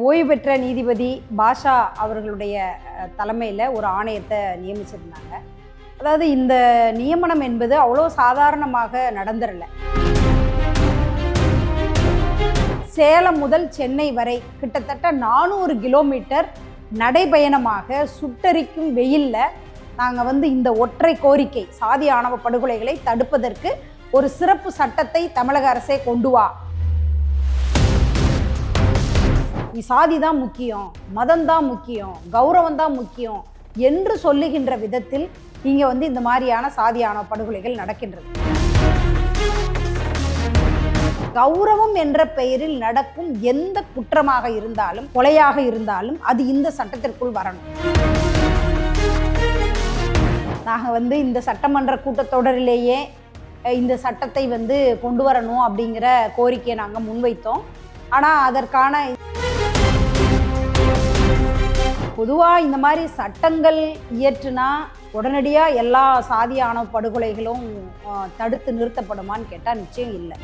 ஓய்வு பெற்ற நீதிபதி பாஷா அவர்களுடைய தலைமையில் ஒரு ஆணையத்தை நியமிச்சிருந்தாங்க. அதாவது இந்த நியமனம் என்பது அவ்வளோ சாதாரணமாக நடந்துடல. சேலம் முதல் சென்னை வரை கிட்டத்தட்ட 400 கிலோமீட்டர் நடைபயணமாக சுட்டெரிக்கும் வெயிலில் நாங்கள் இந்த ஒற்றை கோரிக்கை, சாதி ஆணவ படுகொலைகளை தடுப்பதற்கு ஒரு சிறப்பு சட்டத்தை தமிழக அரசே கொண்டு வா, சாதி தான் முக்கியம், மதம் தான் முக்கியம், கௌரவம் தான் முக்கியம் என்று சொல்லுகின்ற விதத்தில் இங்கே இந்த மாதிரியான சாதி ஆணவ படுகொலைகள் நடக்கின்றது. கௌரவம் என்ற பெயரில் நடக்கும் எந்த குற்றமாக இருந்தாலும், கொலையாக இருந்தாலும் அது இந்த சட்டத்திற்குள் வரணும். நாங்கள் இந்த சட்டமன்ற கூட்டத்தொடரிலேயே இந்த சட்டத்தை கொண்டு வரணும் அப்படிங்கிற கோரிக்கையை நாங்கள் முன்வைத்தோம். ஆனால் அதற்கான பொதுவாக இந்த மாதிரி சட்டங்கள் இயற்றுனா உடனடியாக எல்லா சாதி ஆணவ படுகொலைகளும் தடுத்து நிறுத்தப்படுமான்னு கேட்டால் நிச்சயம் இல்லை.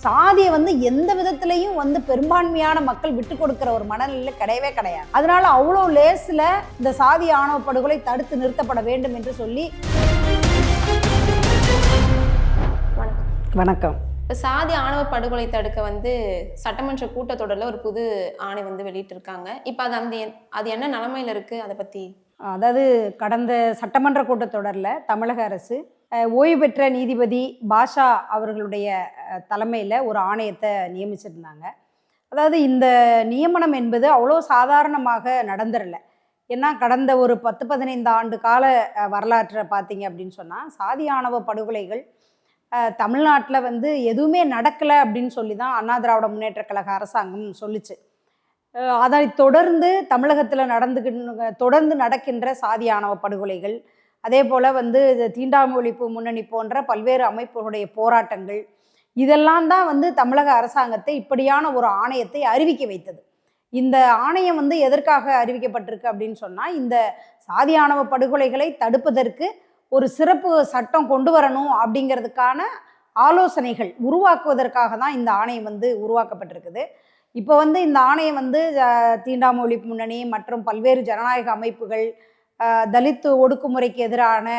சாதியை எந்த விதத்திலையும் பெரும்பான்மையான மக்கள் விட்டு கொடுக்கிற ஒரு மனநிலை கிடையவே கிடையாது. அதனால அவ்வளோ லேசில் இந்த சாதி ஆணவ படுகொலை தடுத்து நிறுத்தப்பட வேண்டும் என்று சொல்லி. வணக்கம். சாதி ஆணவ படுகொலை தடுக்க சட்டமன்ற கூட்டத்தொடரில் ஒரு புது ஆணை வெளியிட்டிருக்காங்க. இப்போ அது என்ன நிலைமையில் இருக்குது, அதை பற்றி? அதாவது கடந்த சட்டமன்ற கூட்டத்தொடரில் தமிழக அரசு ஓய்வு பெற்ற நீதிபதி பாஷா அவர்களுடைய தலைமையில் ஒரு ஆணையத்தை நியமிச்சிருந்தாங்க. அதாவது இந்த நியமனம் என்பது அவ்வளோ சாதாரணமாக நடந்துடல. ஏன்னா கடந்த ஒரு 10-15 ஆண்டு கால வரலாற்றை பார்த்தீங்க அப்படின்னு சொன்னால், சாதி ஆணவ படுகொலைகள் தமிழ்நாட்டில் எதுவுமே நடக்கலை அப்படின்னு சொல்லி தான் அண்ணா திராவிட முன்னேற்ற கழக அரசாங்கம் சொல்லிச்சு. அதை தொடர்ந்து தமிழகத்தில் தொடர்ந்து நடக்கின்ற சாதி ஆணவ படுகொலைகள், அதே போல் தீண்டாமை ஒழிப்பு முன்னணி போன்ற பல்வேறு அமைப்புகளுடைய போராட்டங்கள், இதெல்லாம் தான் தமிழக அரசாங்கத்தை இப்படியான ஒரு ஆணையத்தை அறிவிக்க வைத்தது. இந்த ஆணையம் எதற்காக அறிவிக்கப்பட்டிருக்கு அப்படின்னு சொன்னால், இந்த சாதி ஆணவ படுகொலைகளை தடுப்பதற்கு ஒரு சிறப்பு சட்டம் கொண்டு வரணும் அப்படிங்கிறதுக்கான ஆலோசனைகள் உருவாக்குவதற்காக தான் இந்த ஆணையம் உருவாக்கப்பட்டிருக்குது. இப்போ இந்த ஆணையம் தீண்டாமை ஒழிப்பு முன்னணி மற்றும் பல்வேறு ஜனநாயக அமைப்புகள், தலித் ஒடுக்குமுறைக்கு எதிரான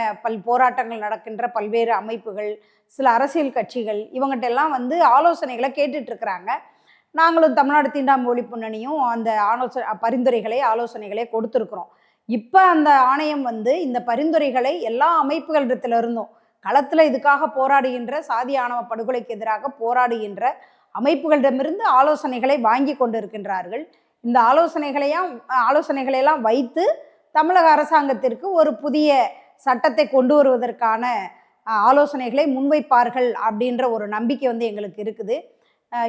போராட்டங்கள் நடக்கின்ற பல்வேறு அமைப்புகள், சில அரசியல் கட்சிகள், இவங்ககிட்ட எல்லாம் ஆலோசனைகளை கேட்டுட்ருக்குறாங்க. நாங்களும் தமிழ்நாடு தீண்டாமை ஒழிப்பு முன்னணியும் அந்த ஆலோசனைகளை கொடுத்துருக்குறோம். இப்போ அந்த ஆணையம் இந்த பரிந்துரைகளை எல்லா அமைப்புகளிடத்திலிருந்தும், களத்தில் இதுக்காக போராடுகின்ற சாதி ஆணவ படுகொலைக்கு எதிராக போராடுகின்ற அமைப்புகளிடமிருந்து ஆலோசனைகளை வாங்கி கொண்டு இருக்கின்றார்கள். இந்த ஆலோசனைகளையெல்லாம் வைத்து தமிழக அரசாங்கத்திற்கு ஒரு புதிய சட்டத்தை கொண்டு வருவதற்கான ஆலோசனைகளை முன்வைப்பார்கள் அப்படின்ற ஒரு நம்பிக்கை எங்களுக்கு இருக்குது.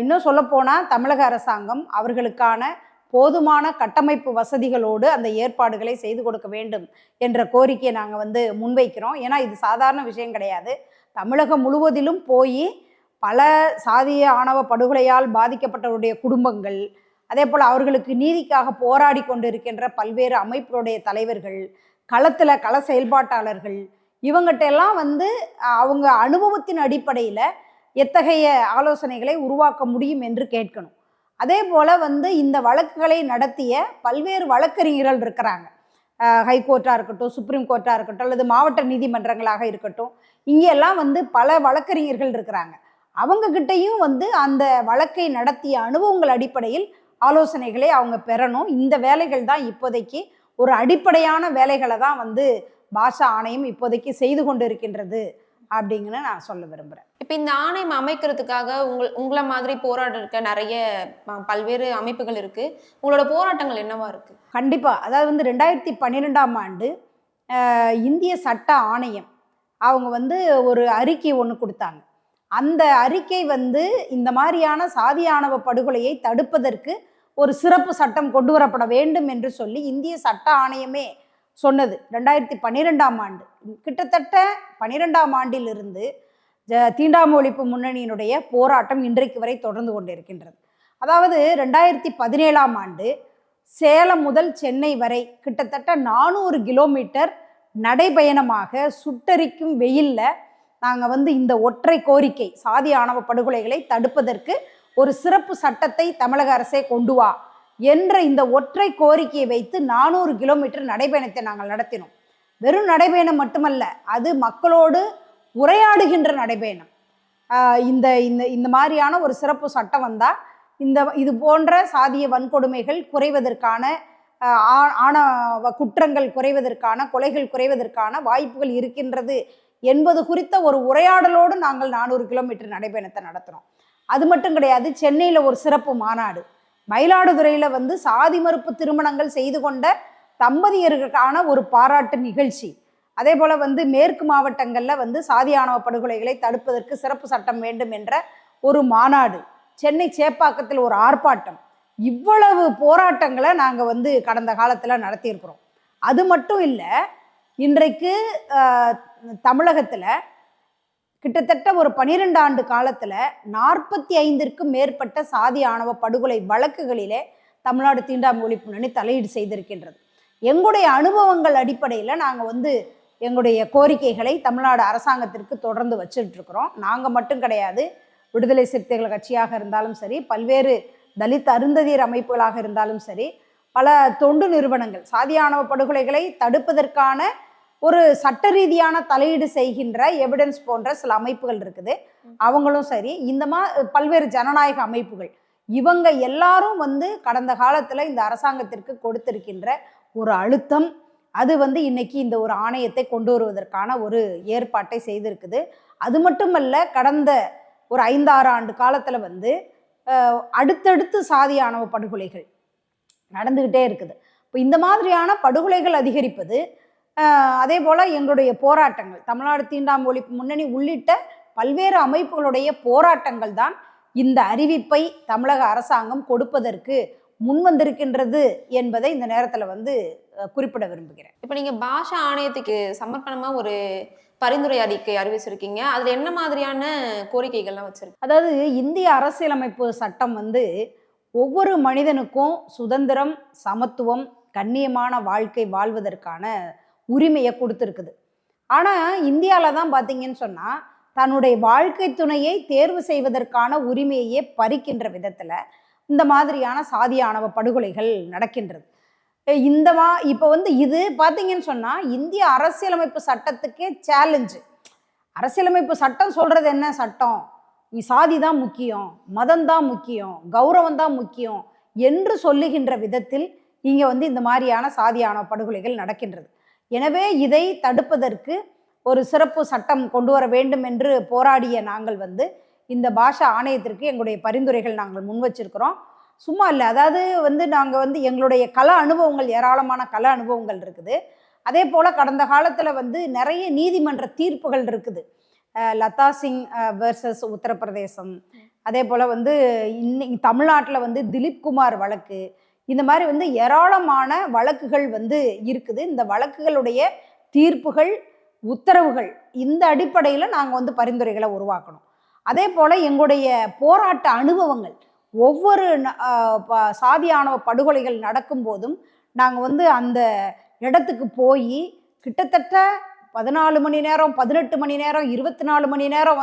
இன்னும் சொல்லப்போனால் தமிழக அரசாங்கம் அவர்களுக்கான போதுமான கட்டமைப்பு வசதிகளோடு அந்த ஏற்பாடுகளை செய்து கொடுக்க வேண்டும் என்ற கோரிக்கையை நாங்கள் முன்வைக்கிறோம். ஏன்னா இது சாதாரண விஷயம் கிடையாது. தமிழகம் முழுவதிலும் போய் பல சாதிய ஆணவ படுகொலையால் பாதிக்கப்பட்டவருடைய குடும்பங்கள், அதே போல் அவர்களுக்கு நீதிக்காக போராடி கொண்டு இருக்கின்ற பல்வேறு அமைப்புகளுடைய தலைவர்கள், கள செயல்பாட்டாளர்கள், இவங்ககிட்ட எல்லாம் அவங்க அனுபவத்தின் அடிப்படையில் எத்தகைய ஆலோசனைகளை உருவாக்க முடியும் என்று கேட்கணும். அதே போல் இந்த வழக்குகளை நடத்திய பல்வேறு வழக்கறிஞர்கள் இருக்கிறாங்க. ஹைகோர்ட்டாக இருக்கட்டும், சுப்ரீம் கோர்ட்டாக இருக்கட்டும், அல்லது மாவட்ட நீதிமன்றங்களாக இருக்கட்டும், இங்கெல்லாம் பல வழக்கறிஞர்கள் இருக்கிறாங்க. அவங்கக்கிட்டையும் அந்த வழக்கை நடத்திய அனுபவங்கள் அடிப்படையில் ஆலோசனைகளை அவங்க பெறணும். இந்த வேலைகள் தான் இப்போதைக்கு ஒரு அடிப்படையான வேலைகளை தான் பாஷா ஆணையம் இப்போதைக்கு செய்து கொண்டு இருக்கின்றது அப்படிங்கன்னு நான் சொல்ல விரும்புகிறேன். இப்போ இந்த ஆணையம் அமைக்கிறதுக்காக உங்களை மாதிரி போராடுறதுக்கு நிறைய பல்வேறு அமைப்புகள் இருக்குது. உங்களோட போராட்டங்கள் என்னவா இருக்குது? கண்டிப்பாக. அதாவது 2012ஆம் ஆண்டு இந்திய சட்ட ஆணையம் அவங்க ஒரு அறிக்கை ஒன்று கொடுத்தாங்க. அந்த அறிக்கை இந்த மாதிரியான சாதி ஆணவ படுகொலையை தடுப்பதற்கு ஒரு சிறப்பு சட்டம் கொண்டு வரப்பட வேண்டும் என்று சொல்லி இந்திய சட்ட ஆணையமே சொன்னது 2012ஆம் ஆண்டு. கிட்டத்தட்ட 12ஆம் ஆண்டிலிருந்து தீண்டாமை ஒழிப்பு முன்னணியினுடைய போராட்டம் இன்றைக்கு வரை தொடர்ந்து கொண்டிருக்கின்றது. அதாவது 2017ஆம் ஆண்டு சேலம் முதல் சென்னை வரை கிட்டத்தட்ட 400 கிலோமீட்டர் நடைபயணமாக சுட்டெரிக்கும் வெயிலில் நாங்கள் இந்த ஒற்றை கோரிக்கை, சாதி ஆணவ படுகொலைகளை தடுப்பதற்கு ஒரு சிறப்பு சட்டத்தை தமிழக அரசே கொண்டு வா என்ற இந்த ஒற்றை கோரிக்கையை வைத்து 400 கிலோமீட்டர் நடைபயணத்தை நாங்கள் நடத்தினோம். வெறும் நடைபயணம் மட்டுமல்ல, அது மக்களோடு உரையாடுகின்ற நடைபயணம். இந்த இந்த இந்த மாதிரியான ஒரு சிறப்பு சட்டம் வந்தால் இது போன்ற சாதிய வன்கொடுமைகள் குறைவதற்கான, ஆணவ குற்றங்கள் குறைவதற்கான, கொலைகள் குறைவதற்கான வாய்ப்புகள் இருக்கின்றது என்பது குறித்த ஒரு உரையாடலோடு நாங்கள் 400 கிலோமீட்டர் நடைபயணத்தை நடத்துகிறோம். அது மட்டும் கிடையாது, சென்னையில் ஒரு சிறப்பு மாநாடு, மயிலாடுதுறையில் சாதி மறுப்பு திருமணங்கள் செய்து கொண்ட தம்பதியர்களுக்கான ஒரு பாராட்டு நிகழ்ச்சி, அதே போல் மேற்கு மாவட்டங்களில் சாதி ஆணவ படுகொலைகளை தடுப்பதற்கு சிறப்பு சட்டம் வேண்டும் என்ற ஒரு மாநாடு, சென்னை சேப்பாக்கத்தில் ஒரு ஆர்ப்பாட்டம், இவ்வளவு போராட்டங்களை நாங்கள் கடந்த காலத்தில் நடத்தியிருக்கிறோம். அது மட்டும் இல்லை, இன்றைக்கு தமிழகத்தில் கிட்டத்தட்ட ஒரு 12 ஆண்டு காலத்தில் 45க்கும் மேற்பட்ட சாதி ஆணவ படுகொலை வழக்குகளிலே தமிழ்நாடு தீண்டாமை ஒழிப்பு முன்னணி தலையீடு செய்திருக்கின்றது. எங்களுடைய அனுபவங்கள் அடிப்படையில் நாங்கள் எங்களுடைய கோரிக்கைகளை தமிழ்நாடு அரசாங்கத்திற்கு தொடர்ந்து வச்சுட்டு இருக்கிறோம். நாங்கள் மட்டும் கிடையாது, விடுதலை சிறுத்தைகள் கட்சியாக இருந்தாலும் சரி, பல்வேறு தலித் அருந்ததியர் அமைப்புகளாக இருந்தாலும் சரி, பல தொண்டு நிறுவனங்கள் சாதி ஆணவ படுகொலைகளை தடுப்பதற்கான ஒரு சட்ட ரீதியான தலையீடு செய்கின்ற எவிடன்ஸ் போன்ற சில அமைப்புகள் இருக்குது. அவங்களும் சரி, இந்த பல்வேறு ஜனநாயக அமைப்புகள், இவங்க எல்லாரும் கடந்த காலத்தில் இந்த அரசாங்கத்திற்கு கொடுத்திருக்கின்ற ஒரு அழுத்தம், அது இன்னைக்கு இந்த ஒரு ஆணையத்தை கொண்டு வருவதற்கான ஒரு ஏற்பாட்டை செய்திருக்குது. அது மட்டுமல்ல, கடந்த ஒரு 5-6 ஆண்டு காலத்தில் அடுத்தடுத்து சாதி ஆணவ படுகொலைகள் நடந்துக்கிட்டே இருக்குது. இப்போ இந்த மாதிரியான படுகொலைகள் அதிகரிப்பது, அதே போல் எங்களுடைய போராட்டங்கள், தமிழ்நாடு தீண்டாமை ஒழிப்பு முன்னணி உள்ளிட்ட பல்வேறு அமைப்புகளுடைய போராட்டங்கள் தான் இந்த அறிவிப்பை தமிழக அரசாங்கம் கொடுப்பதற்கு முன் வந்திருக்கின்றது என்பதை இந்த நேரத்தில் குறிப்பிட விரும்புகிறேன். இப்போ நீங்கள் பாஷா ஆணையத்துக்கு சமர்ப்பணமாக ஒரு பரிந்துரை அறிக்கை அறிவிச்சிருக்கீங்க, அதில் என்ன மாதிரியான கோரிக்கைகள்லாம் வச்சிருக்கு? அதாவது இந்திய அரசியலமைப்பு சட்டம் ஒவ்வொரு மனிதனுக்கும் சுதந்திரம், சமத்துவம், கண்ணியமான வாழ்க்கை வாழ்வதற்கான உரிமையை கொடுத்துருக்குது. ஆனால் இந்தியாவில் தான் பார்த்தீங்கன்னு சொன்னால் தன்னுடைய வாழ்க்கை துணையை தேர்வு செய்வதற்கான உரிமையே பறிக்கின்ற விதத்தில் இந்த மாதிரியான சாதி ஆணவ படுகொலைகள் நடக்கின்றது. இப்போ இது பார்த்தீங்கன்னு சொன்னால் இந்திய அரசியலமைப்பு சட்டத்துக்கே சேலஞ்சு. அரசியலமைப்பு சட்டம் சொல்கிறது என்ன? சட்டம் சாதி தான் முக்கியம், மதம் தான் முக்கியம், கௌரவம் தான் முக்கியம் என்று சொல்லுகின்ற விதத்தில் இங்கே இந்த மாதிரியான சாதி ஆணவ படுகொலைகள் நடக்கின்றது. எனவே இதை தடுப்பதற்கு ஒரு சிறப்பு சட்டம் கொண்டு வர வேண்டும் என்று போராடிய நாங்கள் இந்த பாஷா ஆணையத்திற்கு எங்களுடைய பரிந்துரைகள் நாங்கள் முன் வச்சிருக்கிறோம். சும்மா இல்லை, அதாவது நாங்கள் எங்களுடைய கள அனுபவங்கள், ஏராளமான கள அனுபவங்கள் இருக்குது. அதே போல் கடந்த காலத்தில் நிறைய நீதிமன்ற தீர்ப்புகள் இருக்குது. லதா சிங் வெர்சஸ் உத்தரப்பிரதேசம், அதே போல் இன்னைக்கு தமிழ்நாட்டில் திலீப் குமார் வழக்கு, இந்த மாதிரி ஏராளமான வழக்குகள் இருக்குது. இந்த வழக்குகளுடைய தீர்ப்புகள், உத்தரவுகள், இந்த அடிப்படையில் நாங்கள் பரிந்துரைகளை உருவாக்கணும். அதே போல் எங்களுடைய போராட்ட அனுபவங்கள், ஒவ்வொரு சாதி ஆணவ படுகொலைகள் நடக்கும் போதும் நாங்கள் அந்த இடத்துக்கு போய் கிட்டத்தட்ட 14 மணி நேரம், 18 மணி நேரம், 24 மணி நேரம்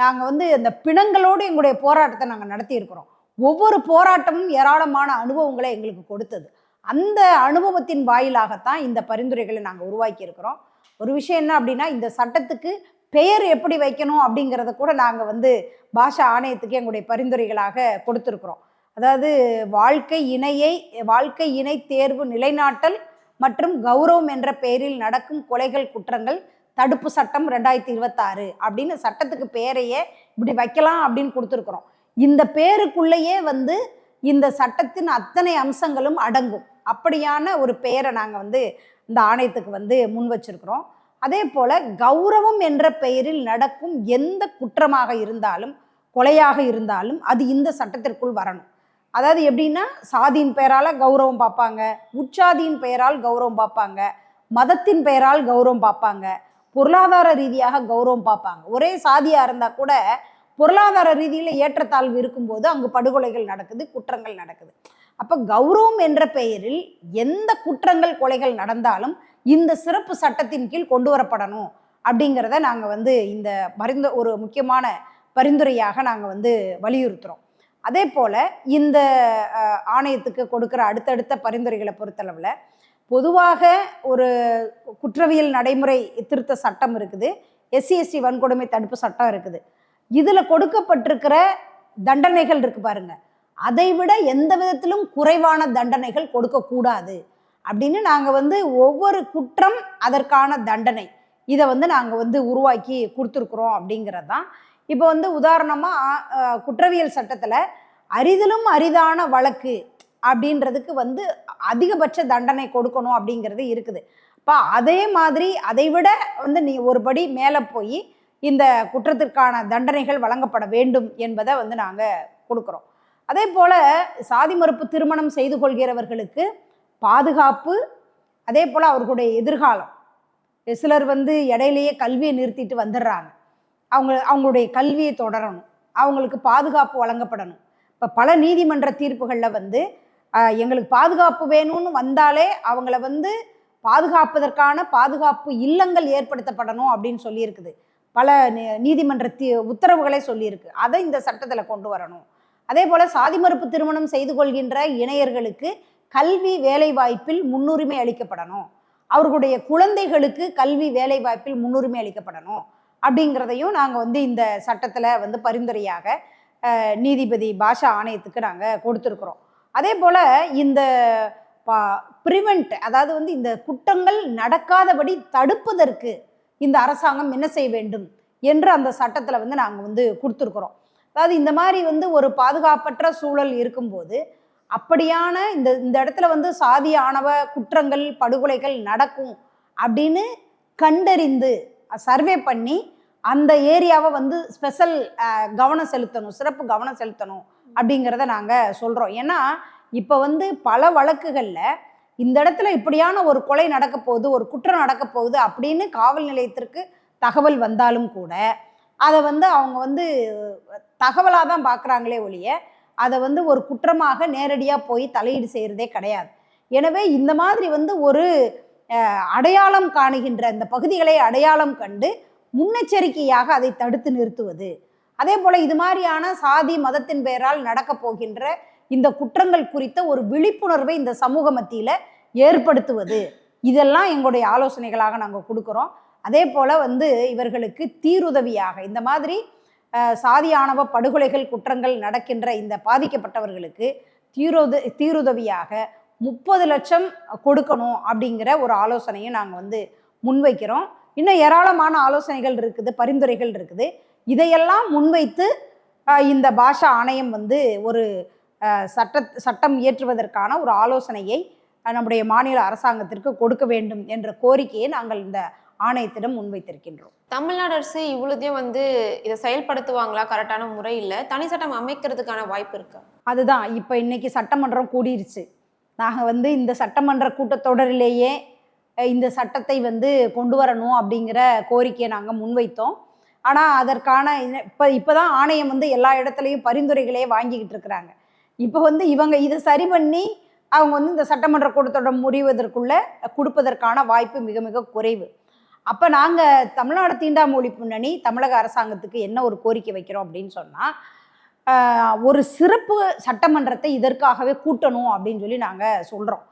நாங்கள் அந்த பிணங்களோடு எங்களுடைய போராட்டத்தை நாங்கள் நடத்தியிருக்கிறோம். ஒவ்வொரு போராட்டமும் ஏராளமான அனுபவங்களை எங்களுக்கு கொடுத்தது. அந்த அனுபவத்தின் வாயிலாகத்தான் இந்த பரிந்துரைகளை நாங்கள் உருவாக்கி இருக்கிறோம். ஒரு விஷயம் என்ன அப்படின்னா, இந்த சட்டத்துக்கு பெயர் எப்படி வைக்கணும் அப்படிங்கிறத கூட நாங்கள் பாஷா ஆணையத்துக்கு எங்களுடைய பரிந்துரைகளாக கொடுத்துருக்குறோம். அதாவது வாழ்க்கை இணை தேர்வு நிலைநாட்டல் மற்றும் கௌரவம் என்ற பெயரில் நடக்கும் கொலைகள் குற்றங்கள் தடுப்பு சட்டம் 2026 அப்படின்னு சட்டத்துக்கு பெயரையே இப்படி வைக்கலாம் அப்படின்னு கொடுத்துருக்குறோம். இந்த பேருக்குள்ளேயே இந்த சட்டத்தின் அத்தனை அம்சங்களும் அடங்கும். அப்படியான ஒரு பெயரை நாங்கள் இந்த ஆணையத்துக்கு முன் வச்சிருக்கிறோம். அதே போல் கௌரவம் என்ற பெயரில் நடக்கும் எந்த குற்றமாக இருந்தாலும், கொலையாக இருந்தாலும், அது இந்த சட்டத்திற்குள் வரணும். அதாவது எப்படின்னா, சாதியின் பெயரால் கௌரவம் பார்ப்பாங்க, உற்சாதியின் பெயரால் கௌரவம் பார்ப்பாங்க, மதத்தின் பெயரால் கௌரவம் பார்ப்பாங்க, பொருளாதார ரீதியாக கௌரவம் பார்ப்பாங்க. ஒரே சாதியாக இருந்தால் கூட பொருளாதார ரீதியில் ஏற்றத்தாழ்வு இருக்கும்போது அங்கு படுகொலைகள் நடக்குது, குற்றங்கள் நடக்குது. அப்போ கௌரவம் என்ற பெயரில் எந்த குற்றங்கள், கொலைகள் நடந்தாலும் இந்த சிறப்பு சட்டத்தின் கீழ் கொண்டு வரப்படணும் அப்படிங்கிறத நாங்கள் இந்த ஒரு முக்கியமான பரிந்துரையாக நாங்கள் வலியுறுத்துகிறோம். அதே போல் இந்த ஆணையத்துக்கு கொடுக்குற அடுத்தடுத்த பரிந்துரைகளை பொறுத்தளவில் பொதுவாக ஒரு குற்றவியல் நடைமுறை திருத்த சட்டம் இருக்குது, SC/ST வன்கொடுமை தடுப்பு சட்டம் இருக்குது. இதில் கொடுக்கப்பட்டிருக்கிற தண்டனைகள் இருக்கு பாருங்க, அதை விட எந்த விதத்திலும் குறைவான தண்டனைகள் கொடுக்கக்கூடாது அப்படின்னு நாங்கள் வந்து ஒவ்வொரு குற்றம் அதற்கான தண்டனை இதை வந்து நாங்கள் வந்து உருவாக்கி கொடுத்துருக்குறோம் அப்படிங்கிறது தான். இப்போ வந்து உதாரணமாக குற்றவியல் சட்டத்தில் அரிதிலும் அரிதான வழக்கு அப்படின்றதுக்கு வந்து அதிகபட்ச தண்டனை கொடுக்கணும் அப்படிங்கிறது இருக்குது. இப்போ அதே மாதிரி அதை விட வந்து நீ ஒரு படி மேலே போய் இந்த குற்றத்திற்கான தண்டனைகள் வழங்கப்பட வேண்டும் என்பதை வந்து நாங்கள் கொடுக்குறோம். அதே போல் சாதி மறுப்பு திருமணம் செய்து கொள்கிறவர்களுக்கு பாதுகாப்பு, அதே போல் அவர்களுடைய எதிர்காலம். சிலர் வந்து இடையிலேயே கல்வியை நிறுத்திட்டு வந்துடுறாங்க, அவங்களுடைய கல்வியை தொடரணும், அவங்களுக்கு பாதுகாப்பு வழங்கப்படணும். இப்போ பல நீதிமன்ற தீர்ப்புகளில் வந்து எங்களுக்கு பாதுகாப்பு வேணும்னு வந்தாலே அவங்கள வந்து பாதுகாப்பதற்கான பாதுகாப்பு இல்லங்கள் ஏற்படுத்தப்படணும் அப்படின்னு சொல்லியிருக்குது. பல நீதிமன்ற உத்தரவுகளே சொல்லியிருக்கு. அதை இந்த சட்டத்தில் கொண்டு வரணும். அதே போல் சாதி மறுப்பு திருமணம் செய்து கொள்கின்ற இணையர்களுக்கு கல்வி வேலைவாய்ப்பில் முன்னுரிமை அளிக்கப்படணும், அவர்களுடைய குழந்தைகளுக்கு கல்வி வேலைவாய்ப்பில் முன்னுரிமை அளிக்கப்படணும் அப்படிங்கிறதையும் நாங்கள் வந்து இந்த சட்டத்தில் வந்து பரிந்துரையாக நீதிபதி பாஷா ஆணையத்துக்கு நாங்கள் கொடுத்துருக்குறோம். அதே போல் இந்த ப்ரிவெண்ட், அதாவது வந்து இந்த குற்றங்கள் நடக்காதபடி தடுப்பதற்கு இந்த அரசாங்கம் என்ன செய்ய வேண்டும் என்று அந்த சட்டத்தில் வந்து நாங்கள் வந்து கொடுத்துருக்குறோம். அதாவது இந்த மாதிரி வந்து ஒரு பாதுகாப்பற்ற சூழல் இருக்கும்போது அப்படியான இந்த இடத்துல வந்து சாதி ஆணவ குற்றங்கள் படுகொலைகள் நடக்கும் அப்படின்னு கண்டறிந்து சர்வே பண்ணி அந்த ஏரியாவை வந்து ஸ்பெஷல் கவனம் செலுத்தணும், சிறப்பு கவனம் செலுத்தணும் அப்படிங்கிறத நாங்கள் சொல்கிறோம். ஏன்னா இப்போ வந்து பல வழக்குகளில் இந்த இடத்துல இப்படியான ஒரு கொலை நடக்க போகுது, ஒரு குற்றம் நடக்க போகுது அப்படின்னு காவல் நிலையத்திற்கு தகவல் வந்தாலும் கூட அதை வந்து அவங்க வந்து தகவலாக தான் பார்க்குறாங்களே ஒழிய அதை வந்து ஒரு குற்றமாக நேரடியாக போய் தலையீடு செய்கிறதே கிடையாது. எனவே இந்த மாதிரி வந்து ஒரு அடையாளம் காணுகின்ற இந்த பகுதிகளை அடையாளம் கண்டு முன்னெச்சரிக்கையாக அதை தடுத்து நிறுத்துவது, அதே போல் இது மாதிரியான சாதி மதத்தின் பெயரால் நடக்க போகின்ற இந்த குற்றங்கள் குறித்த ஒரு விழிப்புணர்வை இந்த சமூக மத்தியில் ஏற்படுத்துவது, இதெல்லாம் எங்களுடைய ஆலோசனைகளாக நாங்கள் கொடுக்குறோம். அதே போல் வந்து இவர்களுக்கு தீருதவியாக இந்த மாதிரி சாதி ஆணவ படுகொலைகள் குற்றங்கள் நடக்கின்ற இந்த பாதிக்கப்பட்டவர்களுக்கு தீருதவியாக 30 லட்சம் கொடுக்கணும் அப்படிங்கிற ஒரு ஆலோசனையும் நாங்கள் வந்து முன்வைக்கிறோம். இன்னும் ஏராளமான ஆலோசனைகள் இருக்குது, பரிந்துரைகள் இருக்குது. இதையெல்லாம் முன்வைத்து இந்த பாஷா ஆணையம் வந்து ஒரு சட்டம் இயற்றுவதற்கான ஒரு ஆலோசனையை நம்முடைய மாநில அரசாங்கத்திற்கு கொடுக்க வேண்டும் என்ற கோரிக்கையை நாங்கள் இந்த ஆணையத்திடம் முன்வைத்திருக்கின்றோம். தமிழ்நாடு அரசு இவ்வளோதையும் வந்து இதை செயல்படுத்துவாங்களா? கரெக்டான முறை இல்லை, தனி சட்டம் அமைக்கிறதுக்கான வாய்ப்பு இருக்கா? அதுதான் இப்போ இன்னைக்கு சட்டமன்றம் கூடிருச்சு. நாங்கள் வந்து இந்த சட்டமன்ற கூட்டத்தொடரிலேயே இந்த சட்டத்தை வந்து கொண்டு வரணும் அப்படிங்கிற கோரிக்கையை நாங்கள் முன்வைத்தோம். ஆனால் அதற்கான இப்போதான் ஆணையம் வந்து எல்லா இடத்துலையும் பரிந்துரைகளே வாங்கிக்கிட்டு இருக்கிறாங்க. இப்போ வந்து இவங்க இதை சரி பண்ணி அவங்க வந்து இந்த சட்டமன்ற கூட்டத்தொடர் முடிவதற்குள்ள கொடுப்பதற்கான வாய்ப்பு மிக மிக குறைவு. அப்போ நாங்கள் தமிழ்நாடு தீண்டாமை ஒழிப்பு முன்னணி தமிழக அரசாங்கத்துக்கு என்ன ஒரு கோரிக்கை வைக்கிறோம் அப்படின்னு சொன்னால், ஒரு சிறப்பு சட்டமன்றத்தை இதற்காகவே கூட்டணும் அப்படின்னு சொல்லி நாங்கள் சொல்கிறோம்.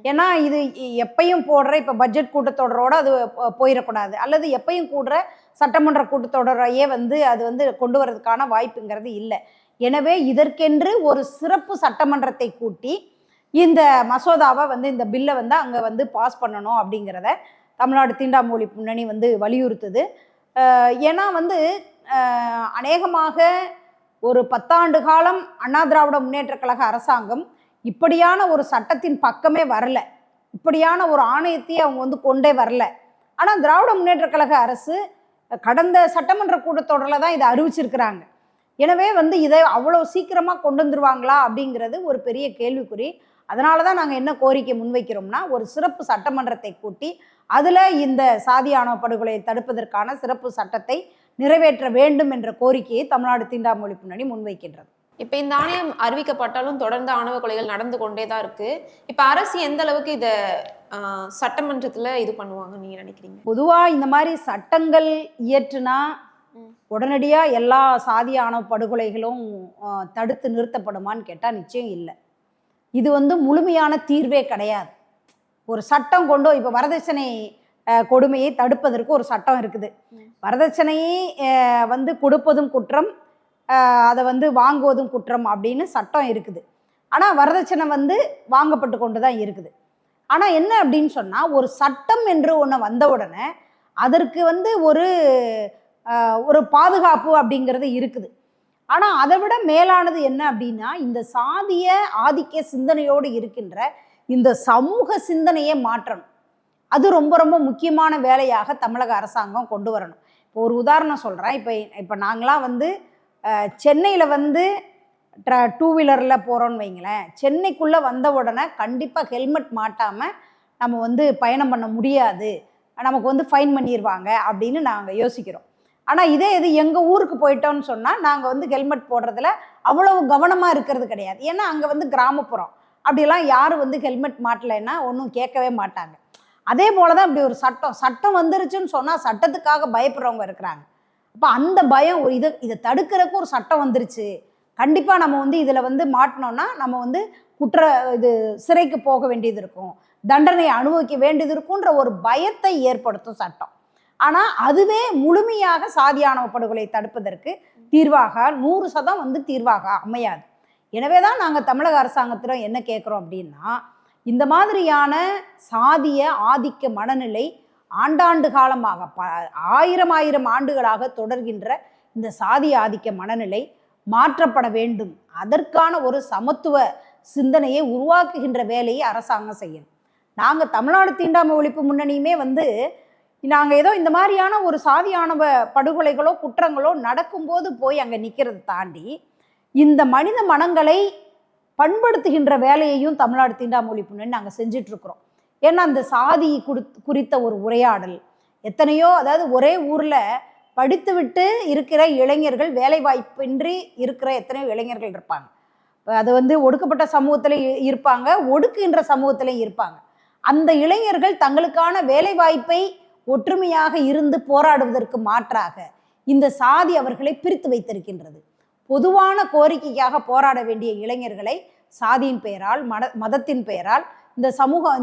ஏன்னா இது எப்பையும் போடுற இப்போ பட்ஜெட் கூட்டத்தொடரோடு அது போயிடக்கூடாது, அல்லது எப்பையும் கூடுற சட்டமன்ற கூட்டத்தொடரையே வந்து அது வந்து கொண்டு வரதுக்கான வாய்ப்புங்கிறது இல்லை. எனவே இதற்கென்று ஒரு சிறப்பு சட்டமன்றத்தை கூட்டி இந்த மசோதாவை வந்து இந்த பில்லை வந்து அங்கே வந்து பாஸ் பண்ணணும் அப்படிங்கிறத தமிழ்நாடு தீண்டாமை ஒழிப்பு முன்னணி வந்து வலியுறுத்துது. ஏன்னா வந்து அநேகமாக ஒரு 10 ஆண்டு காலம் அண்ணா திராவிட முன்னேற்ற கழக அரசாங்கம் இப்படியான ஒரு சட்டத்தின் பக்கமே வரல, இப்படியான ஒரு ஆணையத்தையே அவங்க வந்து கொண்டே வரல. ஆனால் திராவிட முன்னேற்ற கழக அரசு கடந்த சட்டமன்ற கூட்டத்தொடரில் தான் இதை அறிவிச்சிருக்கிறாங்க. எனவே வந்து இதை அவ்வளோ சீக்கிரமாக கொண்டு வந்துருவாங்களா அப்படிங்கிறது ஒரு பெரிய கேள்விக்குறி. அதனால தான் நாங்கள் என்ன கோரிக்கை முன்வைக்கிறோம்னா, ஒரு சிறப்பு சட்டமன்றத்தை கூட்டி அதில் இந்த சாதி ஆணவ படுகொலையை தடுப்பதற்கான சிறப்பு சட்டத்தை நிறைவேற்ற வேண்டும் என்ற கோரிக்கையை தமிழ்நாடு தீண்டாமை ஒழிப்பு முன்னணி முன்வைக்கின்றது. இப்போ இந்த ஆணையம் அறிவிக்கப்பட்டாலும் தொடர்ந்து ஆணவ கொலைகள் நடந்து கொண்டே தான் இருக்கு. இப்போ அரசு எந்த அளவுக்கு இதை சட்டமன்றத்தில் இது பண்ணுவாங்க நீங்க நினைக்கிறீங்க? பொதுவாக இந்த மாதிரி சட்டங்கள் இயற்றுனா உடனடியாக எல்லா சாதி ஆணவ படுகொலைகளும் தடுத்து நிறுத்தப்படுமான்னு கேட்டால் நிச்சயம் இல்லை. இது வந்து முழுமையான தீர்வே கிடையாது. ஒரு சட்டம் கொண்டு இப்போ வரதட்சணை கொடுமையை தடுப்பதற்கு ஒரு சட்டம் இருக்குது. வரதட்சணையை வந்து கொடுப்பதும் குற்றம், அதை வந்து வாங்குவதும் குற்றம் அப்படின்னு சட்டம் இருக்குது. ஆனால் வரதட்சணை வந்து வாங்கப்பட்டு கொண்டு தான் இருக்குது. ஆனால் என்ன அப்படின்னு சொன்னால், ஒரு சட்டம் என்று ஒன்று வந்த உடனே அதற்கு வந்து ஒரு பாதுகாப்பு அப்படிங்கிறது இருக்குது. ஆனால் அதை விட மேலானது என்ன அப்படின்னா, இந்த சாதிய ஆதிக்க சிந்தனையோடு இருக்கின்ற இந்த சமூக சிந்தனையை மாற்றணும். அது ரொம்ப ரொம்ப முக்கியமான வேலையாக தமிழக அரசாங்கம் கொண்டு வரணும். இப்போ ஒரு உதாரணம் சொல்கிறேன். இப்போ நாங்களாம் வந்து சென்னையில் வந்து டூ வீலரில் போகிறோன்னு வைங்களேன். சென்னைக்குள்ளே வந்த உடனே கண்டிப்பாக ஹெல்மெட் மாட்டாமல் நம்ம வந்து பயணம் பண்ண முடியாது, நமக்கு வந்து ஃபைன் பண்ணிடுவாங்க அப்படின்னு நாங்கள் யோசிக்கிறோம். ஆனால் இதே இது எங்கள் ஊருக்கு போயிட்டோன்னு சொன்னால் நாங்கள் வந்து ஹெல்மெட் போடுறதுல அவ்வளவு கவனமாக இருக்கிறது கிடையாது. ஏன்னா அங்கே வந்து கிராமப்புறம், அப்படிலாம் யாரும் வந்து ஹெல்மெட் மாட்டலைன்னா ஒன்றும் கேட்கவே மாட்டாங்க. அதே போல தான் இப்படி ஒரு சட்டம் வந்துருச்சுன்னு சொன்னால் சட்டத்துக்காக பயப்படுறவங்க இருக்கிறாங்க. அப்போ அந்த பயம், இதை தடுக்கிறதுக்கு ஒரு சட்டம் வந்துருச்சு, கண்டிப்பாக நம்ம வந்து இதில் வந்து மாட்டினோன்னா நம்ம வந்து சிறைக்கு போக வேண்டியது இருக்கும், தண்டனையை அனுபவிக்க வேண்டியது இருக்குன்ற ஒரு பயத்தை ஏற்படுத்தும் சட்டம். ஆனால் அதுவே முழுமையாக சாதி ஆணவ படுகொலை தடுப்பதற்கு தீர்வாக 100% வந்து தீர்வாக அமையாது. எனவே தான் நாங்கள் தமிழக அரசாங்கத்தில் என்ன கேட்குறோம் அப்படின்னா, இந்த மாதிரியான சாதிய ஆதிக்க மனநிலை ஆண்டாண்டு காலமாக ஆயிரம் ஆண்டுகளாக தொடர்கின்ற இந்த சாதிய ஆதிக்க மனநிலை மாற்றப்பட வேண்டும். அதற்கான ஒரு சமத்துவ சிந்தனையை உருவாக்குகின்ற வேலையை அரசாங்கம் செய்யணும். நாங்கள் தமிழ்நாடு தீண்டாமை ஒழிப்பு முன்னணியுமே வந்து நாங்கள் ஏதோ இந்த மாதிரியான ஒரு சாதி ஆணவ படுகொலைகளோ குற்றங்களோ நடக்கும்போது போய் அங்கே நிற்கிறத தாண்டி இந்த மனித மனங்களை பண்படுத்துகின்ற வேலையையும் தமிழ்நாடு தீண்டாமை ஒழிப்பு முன்னணி நாங்கள் செஞ்சிட்ருக்குறோம். ஏன்னா அந்த சாதி குறித்த ஒரு உரையாடல் எத்தனையோ, அதாவது ஒரே ஊரில் படித்துவிட்டு இருக்கிற இளைஞர்கள், வேலை வாய்ப்பின்றி இருக்கிற எத்தனையோ இளைஞர்கள் இருப்பாங்க. அது வந்து ஒடுக்கப்பட்ட சமூகத்திலையும் இருப்பாங்க, ஒடுக்குகின்ற சமூகத்திலையும் இருப்பாங்க. அந்த இளைஞர்கள் தங்களுக்கான வேலை வாய்ப்பை ஒற்றுமையாக இருந்து போராடுவதற்கு மாற்றாக இந்த சாதி அவர்களை பிரித்து வைத்திருக்கின்றது. பொதுவான கோரிக்கைக்காக போராட வேண்டிய இளைஞர்களை சாதியின் பெயரால், மதத்தின் பெயரால் இந்த சமூகம்,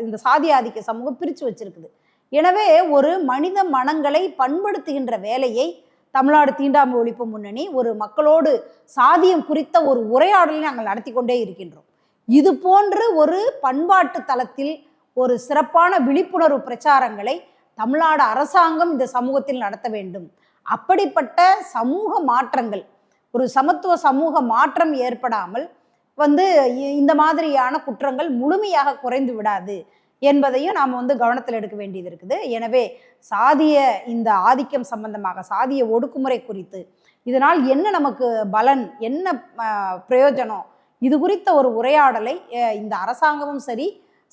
இந்த சாதி ஆதிக்க சமூகம் பிரித்து வச்சிருக்குது. எனவே ஒரு மனித மனங்களை பண்படுத்துகின்ற வேலையை தமிழ்நாடு தீண்டாமை ஒழிப்பு முன்னணி ஒரு மக்களோடு சாதியம் குறித்த ஒரு உரையாடலை நாங்கள் நடத்தி கொண்டே இருக்கின்றோம். இது போன்று ஒரு பண்பாட்டு தளத்தில் ஒரு சிறப்பான விழிப்புணர்வு பிரச்சாரங்களை தமிழ்நாடு அரசாங்கம் இந்த சமூகத்தில் நடத்த வேண்டும். அப்படிப்பட்ட சமூக மாற்றங்கள், ஒரு சமத்துவ சமூக மாற்றம் ஏற்படாமல் வந்து இந்த மாதிரியான குற்றங்கள் முழுமையாக குறைந்து விடாது என்பதையும் நாம் வந்து கவனத்தில் எடுக்க வேண்டியது இருக்குது. எனவே சாதிய இந்த ஆதிக்கம் சம்பந்தமாக, சாதிய ஒடுக்குமுறை குறித்து, இதனால் என்ன நமக்கு பலன், என்ன பிரயோஜனம், இது குறித்த ஒரு உரையாடலை இந்த அரசாங்கமும் சரி,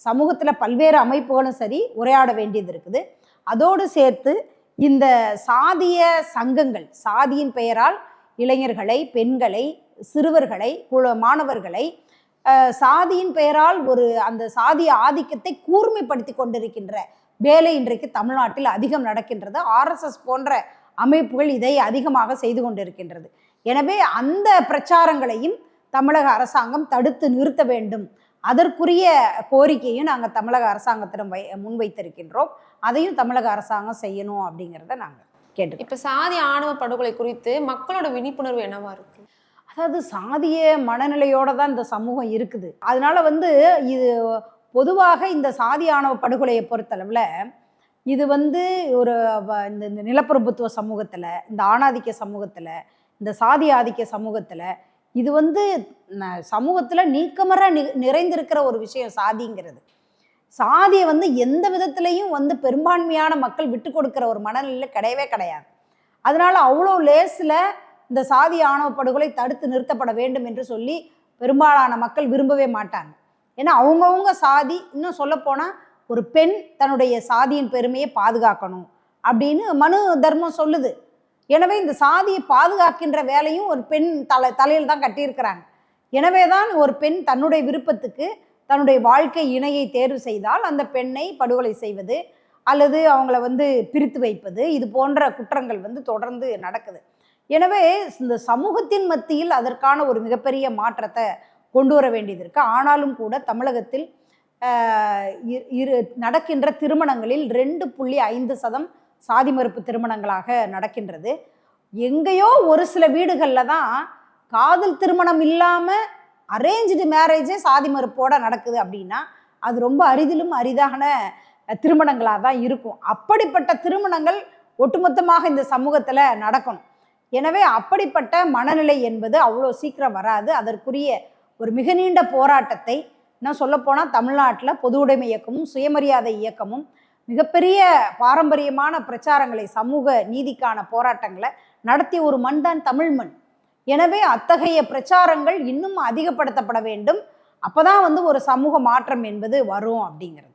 சமூகத்தில் பல்வேறு அமைப்புகளும் சரி உரையாட வேண்டியது இருக்குது. அதோடு சேர்த்து இந்த சாதிய சங்கங்கள், சாதியின் பெயரால் இளைஞர்களை, பெண்களை, சிறுவர்களை, மாணவர்களை சாதியின் பெயரால் அந்த சாதிய ஆதிக்கத்தை கூர்மைப்படுத்தி கொண்டிருக்கின்ற வேலை இன்றைக்கு தமிழ்நாட்டில் அதிகம் நடக்கின்றது. RSS போன்ற அமைப்புகள் இதை அதிகமாக செய்து கொண்டிருக்கின்றது. எனவே அந்த பிரச்சாரங்களையும் தமிழக அரசாங்கம் தடுத்து நிறுத்த வேண்டும். அதற்குரிய கோரிக்கையும் நாங்கள் தமிழக அரசாங்கத்திடம் முன்வைத்திருக்கின்றோம். அதையும் தமிழக அரசாங்கம் செய்யணும் அப்படிங்கிறத நாங்கள் கேட்டு. இப்போ சாதி ஆணவ படுகொலை குறித்து மக்களோட விழிப்புணர்வு என்னவா இருக்கு? அதாவது சாதிய மனநிலையோடு தான் இந்த சமூகம் இருக்குது. அதனால வந்து இது பொதுவாக இந்த சாதி ஆணவ படுகொலையை பொறுத்தளவில் இது வந்து இந்த நிலப்பிரபுத்துவ சமூகத்தில், இந்த ஆணாதிக்க சமூகத்தில், இந்த சாதி ஆதிக்க சமூகத்தில் இது வந்து சமூகத்தில் நீக்கமற நிறைந்திருக்கிற ஒரு விஷயம் சாதிங்கிறது. சாதியை வந்து எந்த விதத்திலையும் வந்து பெரும்பான்மையான மக்கள் விட்டு கொடுக்குற ஒரு மனநிலையில் கிடையவே கிடையாது. அதனால அவ்வளோ லேஸில் இந்த சாதி ஆணவ படுகொலை தடுத்து நிறுத்தப்பட வேண்டும் என்று சொல்லி பெரும்பாலான மக்கள் விரும்பவே மாட்டாங்க. ஏன்னா அவங்கவுங்க சாதி, இன்னும் சொல்லப்போனால் ஒரு பெண் தன்னுடைய சாதியின் பெருமையை பாதுகாக்கணும் அப்படின்னு மனு தர்மம் சொல்லுது. எனவே இந்த சாதியை பாதுகாக்கின்ற வேலையும் ஒரு பெண் தலையில் தான் கட்டியிருக்கிறாங்க. எனவே தான் ஒரு பெண் தன்னுடைய விருப்பத்துக்கு தன்னுடைய வாழ்க்கை இணையை தேர்வு செய்தால் அந்த பெண்ணை படுகொலை செய்வது, அல்லது அவங்கள வந்து பிரித்து வைப்பது, இது போன்ற குற்றங்கள் வந்து தொடர்ந்து நடக்குது. எனவே இந்த சமூகத்தின் மத்தியில் அதற்கான ஒரு மிகப்பெரிய மாற்றத்தை கொண்டு வர வேண்டியது இருக்கு. ஆனாலும் கூட தமிழகத்தில் நடக்கின்ற திருமணங்களில் 2.5% சாதி மறுப்பு திருமணங்களாக நடக்கின்றது. எங்கேயோ ஒரு சில வீடுகளில் தான் காதல் திருமணம் இல்லாமல் அரேஞ்ச்டு மேரேஜே சாதி மறுப்போட நடக்குது அப்படின்னா அது ரொம்ப அரிதிலும் அரிதான திருமணங்களாக தான் இருக்கும். அப்படிப்பட்ட திருமணங்கள் ஒட்டுமொத்தமாக இந்த சமூகத்தில் நடக்கணும். எனவே அப்படிப்பட்ட மனநிலை என்பது அவ்வளோ சீக்கிரம் வராது. அதற்குரிய ஒரு மிக நீண்ட போராட்டத்தை, இன்னும் சொல்லப்போனால் தமிழ்நாட்டில் பொது உடைமை இயக்கமும் சுயமரியாதை இயக்கமும் மிகப்பெரிய பாரம்பரியமான பிரச்சாரங்களை, சமூக நீதிக்கான போராட்டங்களை நடத்திய ஒரு மண் தான் தமிழ் மண். எனவே அத்தகைய பிரச்சாரங்கள் இன்னும் அதிகப்படுத்தப்பட வேண்டும். அப்போதான் வந்து ஒரு சமூக மாற்றம் என்பது வரும் அப்படிங்கிறது.